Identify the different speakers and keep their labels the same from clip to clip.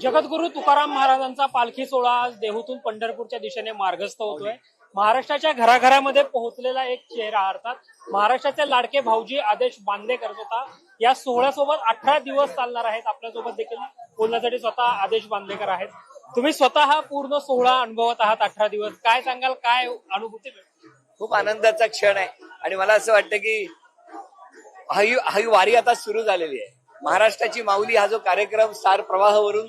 Speaker 1: जगद्गुरू तुकाराम महाराजांचा पालखी सोहळा आज देहूतून पंढरपूरच्या दिशेने मार्गस्थ होतोय। महाराष्ट्राच्या घराघरामध्ये पोहोचलेला एक चेहरा, अर्थात महाराष्ट्राचे लाडके भाऊजी आदेश बांदेकर होता। या सोहळ्यासोबत 18 दिवस चालणार आहेत। आपल्यासोबत देखील बोलण्यासाठी स्वतः आदेश बांदेकर आहेत। तुम्ही स्वतः पूर्ण सोहळा अनुभवत आहात 18 दिवस, काय सांगाल, काय अनुभूती?
Speaker 2: खूप आनंदाचा क्षण आहे आणि मला असं वाटतं की ही वारी आता सुरू झालेली आहे। महाराष्ट्राची माऊली हा जो कार्यक्रम सार प्रवाहावरून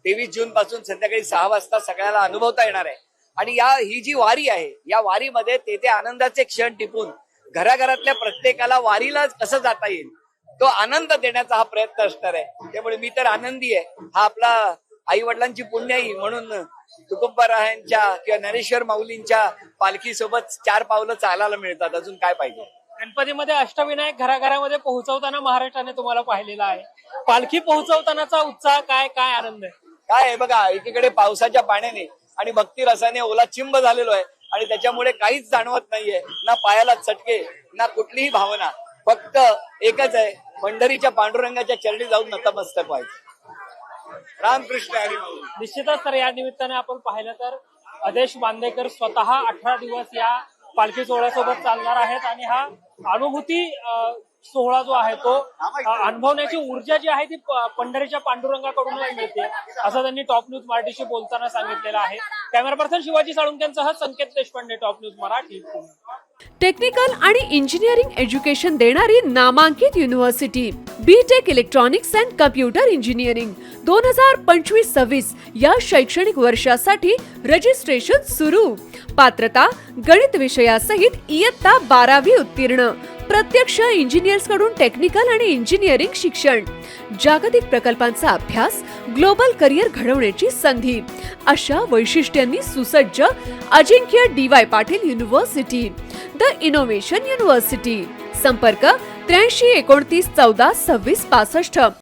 Speaker 2: 23 जून पासून संध्याकाळी 6 वाजता सगळ्याला अनुभवता येणार आहे। आणि ही जी वारी आहे, या वारीमध्ये ते आनंदाचे क्षण टिपून घराघरातल्या प्रत्येकाला वारीला कसं जाता येईल तो आनंद देण्याचा हा प्रयत्न असणार आहे। त्यामुळे मी तर आनंदी आहे। हा आपला आई वडिलांची पुण्याई म्हणून तुकोबारायांच्या किंवा ज्ञानेश्वर माऊलींच्या पालखी सोबत 4 पावलं चालायला मिळतात, अजून काय पाहिजे।
Speaker 1: गणपतीमध्ये अष्टविनायक घराघरामध्ये पोहोचवताना महाराष्ट्राने तुम्हाला पाहिलेला आहे। पालखी पोहोचवतानाचा उत्साह काय, काय आनंद आहे?
Speaker 2: काय आहे बघा, एकीकडे पावसाच्या पाण्याने आणि भक्ती रसाने ओला चिंब झालेलो आहे आणि त्याच्यामुळे काहीच जाणवत नाहीये, ना पायाला चटके ना कुठलीही भावना। फक्त एकच आहे, पंढरीच्या पांडुरंगाच्या चरणी जाऊन नतमस्तक व्हायचं। रामकृष्ण हरी माऊली।
Speaker 1: निश्चितच तर या निमित्ताने आपण पाहिलं तर आदेश बांदेकर स्वतः 18 दिवस या पालखी सोहळ्यासोबत चालणार आहेत आणि हा अनुभूती सोहळा जो आहे तो अनुभवण्याची ऊर्जा जी आहे ती पंढरीच्या पांडुरंगाकडून मिळते, असं त्यांनी टॉप न्यूज मराठीशी बोलताना सांगितलेलं आहे। कॅमेरा पर्सन शिवाजी साळुंक्यांसह Sanket Deshpande, top news Marathi.
Speaker 3: Technical आणि इंजिनिअरिंग एज्युकेशन देणारी नामांकित university BTech electronics and computer engineering 2025-26 या शैक्षणिक वर्षासाठी रजिस्ट्रेशन सुरू। पात्रता गणित विषयासहित इयत्ता 12वी उत्तीर्ण, प्रत्यक्ष इंजिनियर्स कडून टेक्निकल आणि इंजिनिअरिंग शिक्षण, जागतिक प्रकल्पांचा अभ्यास, ग्लोबल करिअर घडवण्याची संधी अशा वैशिष्ट्यांनी सुसज्ज अजिंक्य DY Patil university, the innovation university. संपर्क 83 29 14 26 65।